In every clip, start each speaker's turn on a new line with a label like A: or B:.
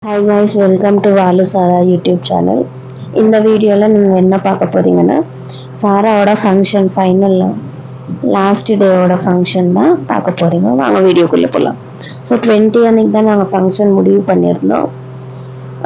A: Hi guys, welcome to Vaalu Sara YouTube channel. இந்த வீடியோவில் நீங்கள் என்ன பார்க்க போகிறீங்கன்னா, சாராவோட ஃபங்க்ஷன் ஃபைனல் லாஸ்ட் டேவோட ஃபங்க்ஷன் தான் பார்க்க போகிறீங்க. வாங்க வீடியோக்குள்ளே போகலாம். ஸோ 20 அன்னைக்கு தான் நாங்கள் ஃபங்க்ஷன் முடிவு பண்ணியிருந்தோம்.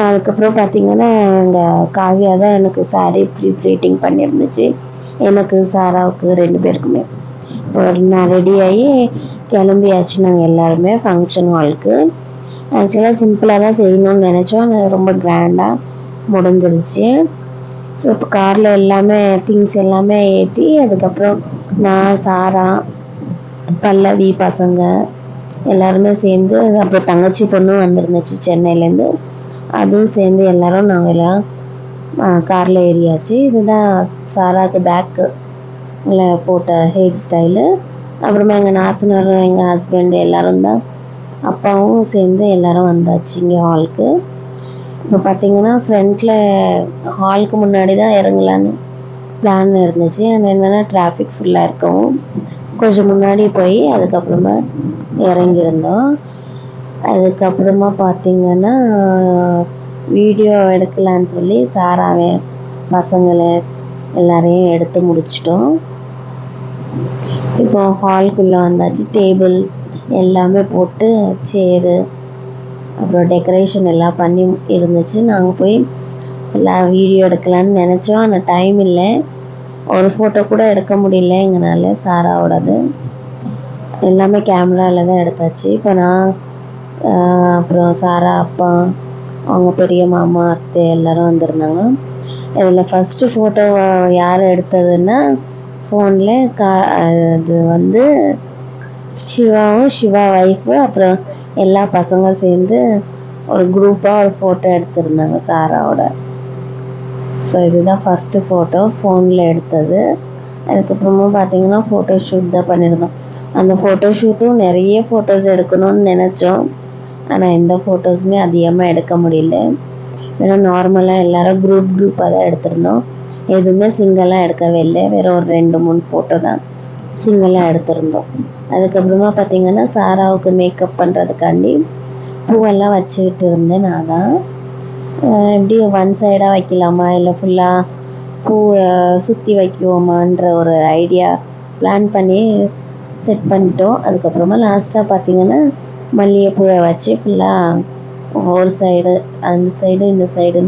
A: அதுக்கப்புறம் பார்த்தீங்கன்னா எங்கள் காவியா தான் எனக்கு சாரீ ப்ளீட்டிங் பண்ணியிருந்துச்சு. எனக்கு சாராவுக்கு 2 பேருக்குமே நான் ரெடி ஆகி கிளம்பியாச்சு. நாங்கள் எல்லாருமே ஃபங்க்ஷன் ஹாலுக்கு. ஆக்சுவலாக சிம்பிளாக தான் செய்யணும்னு நினச்சோம். அது ரொம்ப கிராண்டாக முடிஞ்சிருச்சு. ஸோ இப்போ காரில் எல்லாமே திங்ஸ் எல்லாமே ஏற்றி, அதுக்கப்புறம் நான், சாரா, பல்லவி பசங்க எல்லாருமே சேர்ந்து, அப்புறம் தங்கச்சி பொண்ணும் வந்துருந்துச்சு சென்னையிலேருந்து. அதுவும் சேர்ந்து எல்லாரும் நாங்கள் எல்லாம் காரில் ஏறியாச்சு. இதுதான் சாராவுக்கு பேக்கில் போட்ட ஹேர் ஸ்டைலு. அப்புறமா எங்கள் நாத்தனார், எங்கள் ஹஸ்பண்ட் எல்லாரும் தான், அப்பாவும் சேர்ந்து எல்லாரும் வந்தாச்சு இங்கே ஹாலுக்கு. இப்போ பார்த்தீங்கன்னா ஃப்ரண்ட்டில் ஹாலுக்கு முன்னாடி தான் இறங்கலான்னு பிளான் இருந்துச்சு. ஆனால் என்னென்னா டிராஃபிக் ஃபுல்லாக இருக்கவும் கொஞ்சம் முன்னாடி போய் அதுக்கப்புறமா இறங்கியிருந்தோம். அதுக்கப்புறமா பார்த்தீங்கன்னா வீடியோ எடுக்கலான்னு சொல்லி சாராவே பசங்களை எல்லாரையும் எடுத்து முடிச்சிட்டோம். இப்போ ஹால்குள்ளே வந்தாச்சு. டேபிள் எல்லாமே போட்டு சேரு அப்புறம் டெக்கரேஷன் எல்லாம் பண்ணி இருந்துச்சு. நாங்கள் போய் எல்லாம் வீடியோ எடுக்கலான்னு நினச்சோம். ஆனால் டைம் இல்லை, ஒரு ஃபோட்டோ கூட எடுக்க முடியல எங்களால். சாராவோடது எல்லாமே கேமராவில் தான் எடுத்தாச்சு. இப்போ நான் அப்புறம் சாரா அப்பா, அவங்க பெரிய மாமா, அத்தை எல்லோரும் வந்திருந்தாங்க. இதில் ஃபஸ்ட்டு ஃபோட்டோ யார் எடுத்ததுன்னா ஃபோனில் அது வந்து சிவாவும் சிவா ஒய்ஃபு அப்புறம் எல்லா பசங்க சேர்ந்து ஒரு குரூப்பாக ஒரு ஃபோட்டோ எடுத்திருந்தாங்க சாராவோட. ஸோ இதுதான் ஃபஸ்ட்டு ஃபோட்டோ ஃபோனில் எடுத்தது. அதுக்கப்புறமா பார்த்தீங்கன்னா ஃபோட்டோ ஷூட் தான் பண்ணியிருந்தோம். அந்த ஃபோட்டோ ஷூட்டும் நிறைய ஃபோட்டோஸ் எடுக்கணும்னு நினச்சோம். ஆனால் எந்த ஃபோட்டோஸுமே அதிகமாக எடுக்க முடியல. ஏன்னா நார்மலாக எல்லோரும் குரூப்பாக தான் எடுத்திருந்தோம். எதுவுமே சிங்கிளாக எடுக்கவே இல்லை. வேறு ஒரு 2-3 ஃபோட்டோ தான் சிங்கிளாக எடுத்திருந்தோம். அதுக்கப்புறமா பார்த்தீங்கன்னா சாராவுக்கு மேக்கப் பண்ணுறதுக்காண்டி பூவெல்லாம் வச்சுக்கிட்டு இருந்தேன். நான் தான் எப்படி ஒன் சைடாக வைக்கலாமா இல்லை ஃபுல்லாக பூவை சுற்றி வைக்குவோமான்ற ஒரு ஐடியா பிளான் பண்ணி செட் பண்ணிட்டோம். அதுக்கப்புறமா லாஸ்ட்டாக பார்த்தீங்கன்னா மல்லிகைப்பூவை வச்சு ஃபுல்லாக ஒரு சைடு அந்த சைடு இந்த சைடு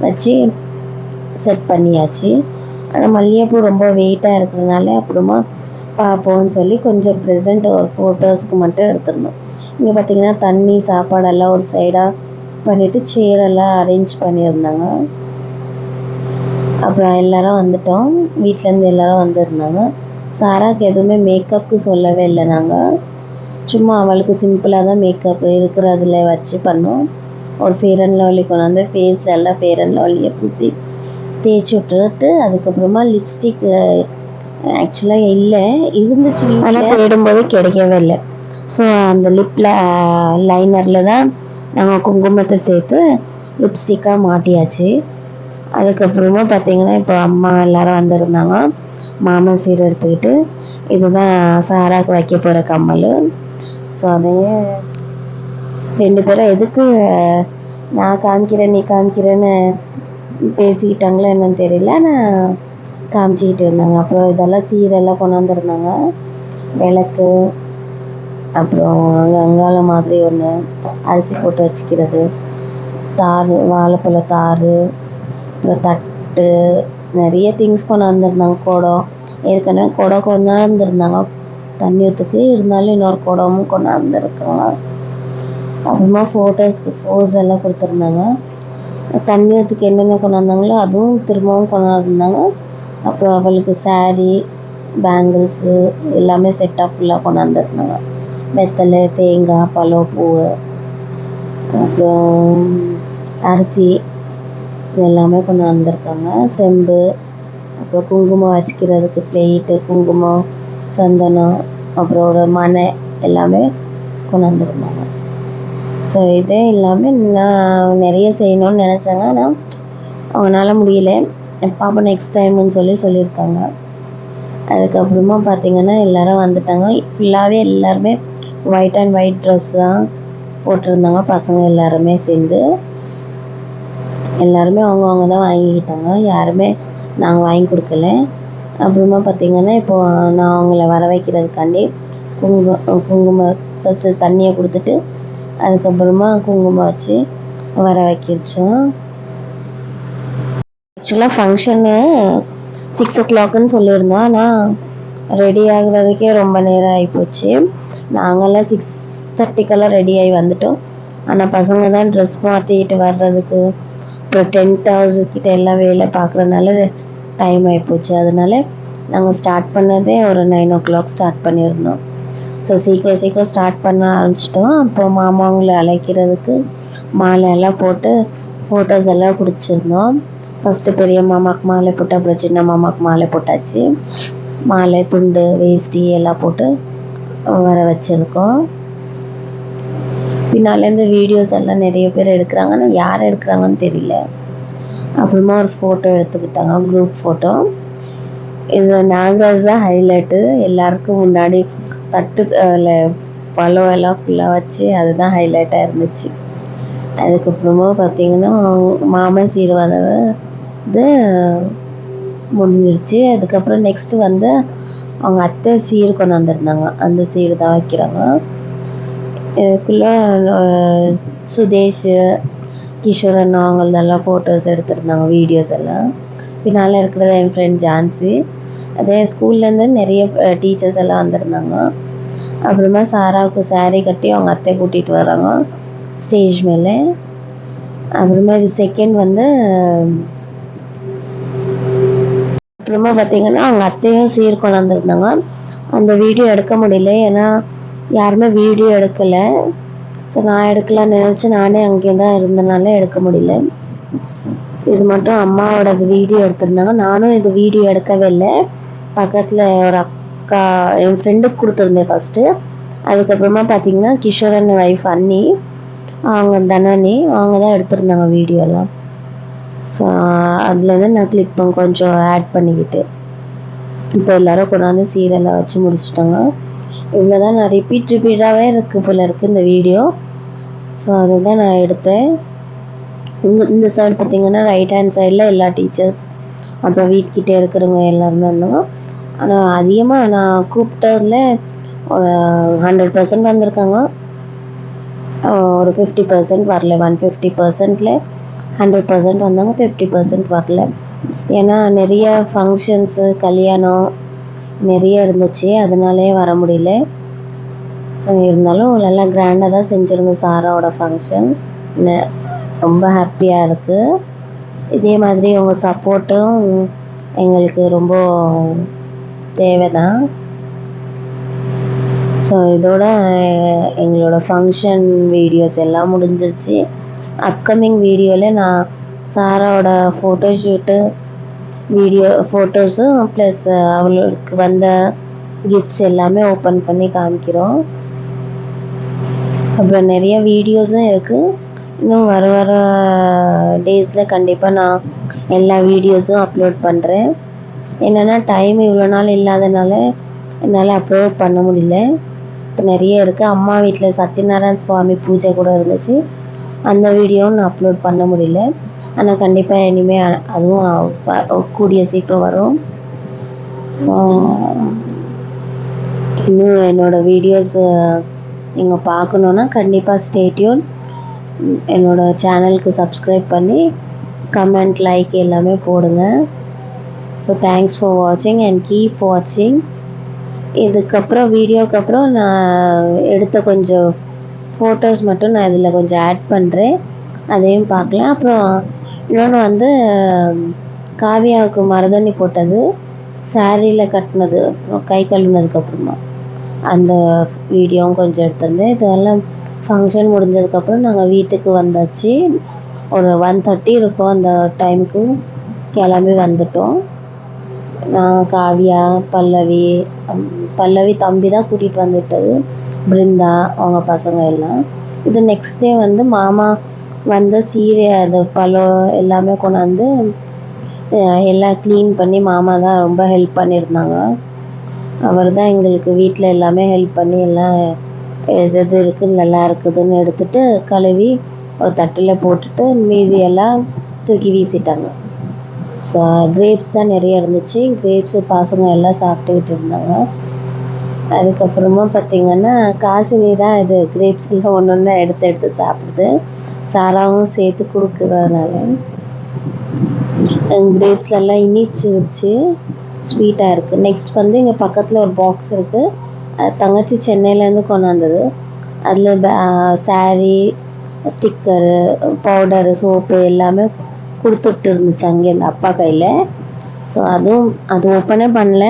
A: வச்சு செட் பண்ணியாச்சு. ஆனால் மல்லிகைப்பூ ரொம்ப வெயிட்டாக இருக்கிறதுனால அப்புறமா பார்ப்போம்னு சொல்லி கொஞ்சம் ப்ரெசென்ட் ஒரு ஃபோட்டோஸ்க்கு மட்டும் எடுத்துருந்தோம். இங்கே பார்த்திங்கன்னா தண்ணி சாப்பாடெல்லாம் ஒரு சைடாக பண்ணிவிட்டு சேரெல்லாம் அரேஞ்ச் பண்ணியிருந்தாங்க. அப்புறம் எல்லோரும் வந்துட்டோம். வீட்டிலேருந்து எல்லோரும் வந்துருந்தாங்க. சாராவுக்கு எதுவுமே மேக்கப்புக்கு சொல்லவே இல்லை. நாங்கள் சும்மா அவளுக்கு சிம்பிளாக தான் மேக்கப் இருக்கிறதுல வச்சு பண்ணோம். ஒரு ஃபேர் அண்ட் லவ்லி கொண்டாந்து ஃபேஸில் எல்லாம் ஃபேர் அண்ட் லவ்லியை பூசி தேய்ச்சி விட்டுட்டு, அதுக்கப்புறமா லிப்ஸ்டிக் ஆக்சுவலாக இல்லை இருந்துச்சு, ஆனால் தேடும்போது கிடைக்கவே இல்லை. ஸோ அந்த லிப்பில் லைனரில் தான் நாங்கள் குங்குமத்தை சேர்த்து லிப்ஸ்டிக்காக மாட்டியாச்சு. அதுக்கப்புறமா பார்த்திங்கன்னா இப்போ அம்மா எல்லோரும் வந்திருந்தாங்க. மாமன் சீர் எடுத்துக்கிட்டு இதுதான் சாராவுக்கு வைக்க போகிற கம்மல். ஸோ அதையே 2 பேரும் எதுக்கு நான் காமிக்கிறேன் நீ காமிக்கிறேன்னு பேசிக்கிட்டாங்களோ என்னன்னு தெரியல, ஆனால் காமிச்சிக்கிட்டு இருந்தாங்க. அப்புறம் இதெல்லாம் சீரெல்லாம் கொண்டாந்துருந்தாங்க. விளக்கு, அப்புறம் அங்காள மாதிரி ஒன்று அரிசி போட்டு வச்சுக்கிறது, தார், வாழைப்பழ தார், அப்புறம் தட்டு, நிறைய திங்ஸ் கொண்டாந்துருந்தாங்க. குடம், ஏற்கனவே குடம் கொண்டாந்துருந்தாங்க தண்ணி ஊற்றுக்கு, இருந்தாலும் இன்னொரு குடமும் கொண்டாந்துருக்காங்க. அப்புறமா ஃபோட்டோஸ்க்கு ஃபோஸ் எல்லாம் கொடுத்துருந்தாங்க. தண்ணி ஊற்றுக்கு என்னென்ன கொண்டாந்தாங்களோ அதுவும் திரும்பவும் கொண்டாந்துருந்தாங்க. அப்புறம் அவளுக்கு சாரீ, பேங்கிள்ஸு எல்லாமே செட்டாக ஃபுல்லாக கொண்டாந்துருந்தாங்க. வெத்தலை, தேங்காய், பழப்பூ, அப்புறம் அரிசி எல்லாமே கொண்டாந்துருக்காங்க. செம்பு, அப்புறம் குங்குமம் வச்சுக்கிறதுக்கு பிளேட்டு, குங்குமம், சந்தனம், அப்புறம் ஒரு மனை எல்லாமே கொண்டாந்துருந்தாங்க. ஸோ இதே இல்லாமல் நான் நிறைய செய்யணும்னு நினச்சாங்க, ஆனால் அவங்களால முடியல. பாப்பா நெக்ஸ்ட் டைம்னு சொல்லியிருக்காங்க. அதுக்கப்புறமா பார்த்திங்கன்னா எல்லோரும் வந்துட்டாங்க. ஃபுல்லாகவே எல்லாருமே ஒயிட் அண்ட் ஒயிட் ட்ரெஸ் தான் போட்டிருந்தாங்க பசங்க எல்லாருமே சேர்ந்து. எல்லாருமே அவங்கவுங்க தான் வாங்கிக்கிட்டாங்க, யாருமே நாங்கள் வாங்கி கொடுக்கல. அப்புறமா பார்த்திங்கன்னா இப்போது நான் அவங்கள வர வைக்கிறதுக்காண்டி குங்குமம் ஃபஸ்ட்டு தண்ணியை கொடுத்துட்டு அதுக்கப்புறமா குங்குமம் வச்சு வர வைக்கிச்சோம். ஆக்சுவலாக ஃபங்க்ஷனு 6 o'clockன்னு சொல்லியிருந்தோம். ஆனால் ரெடி ஆகுறதுக்கே ரொம்ப நேரம் ஆகிப்போச்சு. நாங்கள்லாம் 6:30க்கெல்லாம் ரெடி ஆகி வந்துட்டோம். ஆனால் பசங்க தான் ட்ரெஸ் மாற்றிக்கிட்டு வர்றதுக்கு அப்புறம் டென்ட் ஹவுஸ் கிட்ட எல்லாம் வேலை பார்க்குறதுனால டைம் ஆகிப்போச்சு. அதனால நாங்கள் ஸ்டார்ட் பண்ணதே ஒரு 9 o'clock ஸ்டார்ட் பண்ணியிருந்தோம். ஸோ சீக்கிரம் ஸ்டார்ட் பண்ண ஆரம்பிச்சிட்டோம். அப்புறம் மாமாவங்களை அழைக்கிறதுக்கு மாலை எல்லாம் போட்டு ஃபோட்டோஸ் எல்லாம் பிடிச்சிருந்தோம். ஃபஸ்ட்டு பெரிய மாமாவுக்கு மாலை போட்டு அப்புறம் சின்ன மாமாவுக்கு மாலை போட்டாச்சு. மாலை, துண்டு, வேஷ்டி எல்லாம் போட்டு வர வச்சுருக்கோம். பின்னாலேருந்து வீடியோஸ் எல்லாம் நிறைய பேர் எடுக்கிறாங்க, ஆனால் யார் எடுக்கிறாங்கன்னு தெரியல. அப்புறமா ஒரு ஃபோட்டோ எடுத்துக்கிட்டாங்க, குரூப் ஃபோட்டோ. இது நாகராஜ் தான் ஹைலைட்டு. எல்லாருக்கும் முன்னாடி தட்டு பழம் எல்லாம் ஃபுல்லாக வச்சு அதுதான் ஹைலைட்டாக இருந்துச்சு. அதுக்கப்புறமா பார்த்திங்கன்னா மாமன் சீர்வாதம் இது முடிஞ்சிருச்சு. அதுக்கப்புறம் நெக்ஸ்ட்டு வந்து அவங்க அத்தை சீர் கொண்டு வந்திருந்தாங்க, அந்த சீர் தான் வைக்கிறாங்க. இதுக்குள்ளே சுதேஷ், கிஷோரன் அவங்களதெல்லாம் ஃபோட்டோஸ் எடுத்துருந்தாங்க, வீடியோஸ் எல்லாம். பின்னால் இருக்கிறது என் ஃப்ரெண்ட் ஜான்சி. அதே ஸ்கூல்லேருந்து நிறைய டீச்சர்ஸ் எல்லாம் வந்திருந்தாங்க. அப்புறமா சாராவுக்கு saree கட்டி அவங்க அத்தை கூட்டிகிட்டு வராங்க ஸ்டேஜ் மேலே. அப்புறமா இது செகண்ட் வந்து அப்புறமா பார்த்திங்கன்னா அவங்க அத்தையும் சீர் கொண்டு வந்திருந்தாங்க. அந்த வீடியோ எடுக்க முடியல, ஏன்னா யாருமே வீடியோ எடுக்கலை. ஸோ நான் எடுக்கலான்னு நினச்சி நானே அங்கே தான் இருந்தனால எடுக்க முடியல. இது மட்டும் அம்மாவோட வீடியோ எடுத்திருந்தாங்க. நானும் இது வீடியோ எடுக்கவே இல்லை. பக்கத்தில் ஒரு அக்கா, என் ஃப்ரெண்டுக்கு கொடுத்துருந்தேன் ஃபஸ்ட்டு. அதுக்கப்புறமா பார்த்திங்கன்னா கிஷோரன் ஒய்ஃப் அண்ணி, அவங்க தனனி, அவங்க தான் எடுத்திருந்தாங்க வீடியோலாம். ஸோ அதுலேருந்து நான் கிளிப் கொஞ்சம் ஆட் பண்ணிக்கிட்டு இப்போ எல்லோரும் கொண்டாந்து சீரெல்லாம் வச்சு முடிச்சுட்டாங்க. இவ்வளோ தான். நான் ரிப்பீட்டாகவே இருக்குது போல இருக்குது இந்த வீடியோ. ஸோ அதுதான் நான் எடுத்தேன். இந்த சைடு பார்த்திங்கன்னா ரைட் ஹேண்ட் சைடில் எல்லா டீச்சர்ஸ் அப்புறம் வீட்கிட்டே இருக்கிறவங்க எல்லாருமே இருந்தாங்க. ஆனால் அதிகமாக நான் கூப்பிட்டதில் ஒரு 100% வந்திருக்காங்க, ஒரு 50% வரல. 150%ல் 100% வந்தாங்க, 50% வரல. ஏன்னா நிறைய ஃபங்க்ஷன்ஸு, கல்யாணம் நிறைய இருந்துச்சு, அதனாலே வர முடியல. இருந்தாலும் நல்லா கிராண்டாக தான் செஞ்சுருந்தோம் சாராவோட ஃபங்க்ஷன். ரொம்ப ஹாப்பியாக இருக்குது. இதே மாதிரி உங்கள் சப்போர்ட்டும் எங்களுக்கு ரொம்ப தேவை தான். ஸோ இதோட எங்களோட ஃபங்க்ஷன் வீடியோஸ் எல்லாம் முடிஞ்சிருச்சு. அப்கமிங் வீடியோவில் நான் சாராவோட ஃபோட்டோஷூட்டு வீடியோ ஃபோட்டோஸும் ப்ளஸ் அவளுக்கு வந்த கிஃப்ட்ஸ் எல்லாமே ஓப்பன் பண்ணி காமிக்கிறோம். அப்புறம் நிறைய வீடியோஸும் இருக்குது. இன்னும் வர டேஸில் கண்டிப்பாக நான் எல்லா வீடியோஸும் அப்லோட் பண்ணுறேன். என்னென்னா டைம் இவ்வளோ நாள் இல்லாதனால என்னால் அப்லோட் பண்ண முடியல. இப்போ நிறைய இருக்குது. அம்மா வீட்டில் சத்யநாராயண சுவாமி பூஜை கூட இருந்துச்சு, அந்த வீடியோவும் நான் அப்லோட் பண்ண முடியல. ஆனால் கண்டிப்பாக இனிமேல் அதுவும் கூடிய சீக்கிரம் வரும். இன்னும் என்னோடய வீடியோஸ் நீங்கள் பார்க்கணுன்னா கண்டிப்பாக ஸ்டே டியூன். என்னோடய சேனலுக்கு சப்ஸ்கிரைப் பண்ணி கமெண்ட், லைக் எல்லாமே போடுங்க. ஸோ தேங்க்ஸ் ஃபார் வாட்சிங் அண்ட் கீப் வாட்சிங். இதுக்கப்புறம் வீடியோக்கு அப்புறம் நான் எடுத்த கொஞ்சம் ஃபோட்டோஸ் மட்டும் நான் இதில் கொஞ்சம் ஆட் பண்ணுறேன், அதையும் பார்க்கலாம். அப்புறம் இன்னொன்று வந்து காவியாவுக்கு மருதாணி போட்டது, சாரியில் கட்டினது, அப்புறம் கை கழுவினதுக்கப்புறமா அந்த வீடியோவும் கொஞ்சம் எடுத்திருந்தேன். இதெல்லாம் ஃபங்க்ஷன் முடிஞ்சதுக்கப்புறம் நாங்கள் வீட்டுக்கு வந்தாச்சு. ஒரு 1:30 இருக்கும். அந்த டைமுக்கு கிளம்பி வந்துட்டோம். நான், காவியா, பல்லவி தம்பி தான் கூட்டிகிட்டு வந்துவிட்டது, பிருந்தா அவங்க பசங்க எல்லாம். இது நெக்ஸ்ட் டே வந்து மாமா வந்து சீரை, அது பழம் எல்லாமே கொண்டாந்து எல்லாம் க்ளீன் பண்ணி மாமா தான் ரொம்ப ஹெல்ப் பண்ணியிருந்தாங்க. அவர் தான் எங்களுக்கு வீட்டில் எல்லாமே ஹெல்ப் பண்ணி எல்லாம் எது எது இருக்குது நல்லா இருக்குதுன்னு எடுத்துட்டு கழுவி ஒரு தட்டில் போட்டுட்டு மீதியெல்லாம் தூக்கி வீசிட்டாங்க. ஸோ கிரேப்ஸ் தான் நிறைய இருந்துச்சு. கிரேப்ஸு பசங்க எல்லாம் சாப்பிட்டுக்கிட்டு இருந்தாங்க. அதுக்கப்புறமா பார்த்திங்கன்னா காசினி தான் இது கிரேப்ஸ்லாம் ஒன்று ஒன்றா எடுத்து எடுத்து சாப்பிடுது. சாராவும் சேர்த்து கொடுக்குறதுனால கிரேப்ஸ்லலாம் இனிச்சிருச்சு, ஸ்வீட்டாக இருக்குது. நெக்ஸ்ட் வந்து இங்கே பக்கத்தில் ஒரு பாக்ஸ் இருக்குது. தங்கச்சி சென்னையிலேருந்து கொண்டாந்தது. அதில் சாரீ, ஸ்டிக்கரு, பவுடரு, சோப்பு எல்லாமே கொடுத்துட்டு இருந்துச்சு அங்கேருந்து அப்பா கையில். ஸோ அது ஓப்பனே பண்ணல.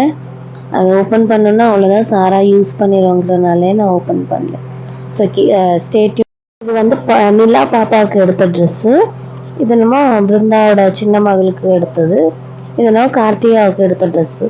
A: அது ஓப்பன் பண்ணோன்னா அவ்வளோதான், சாரா யூஸ் பண்ணிடுவாங்கிறனாலே நான் ஓப்பன் பண்ணல. ஸோ ஸ்டேட்யூ இது வந்து நிலா பாப்பாவுக்கு எடுத்த ட்ரெஸ்ஸு. இது என்னமோ பிருந்தாவோட சின்ன மகளுக்கு எடுத்தது. இது என்னமோ கார்த்திகாவுக்கு எடுத்த ட்ரெஸ்ஸு.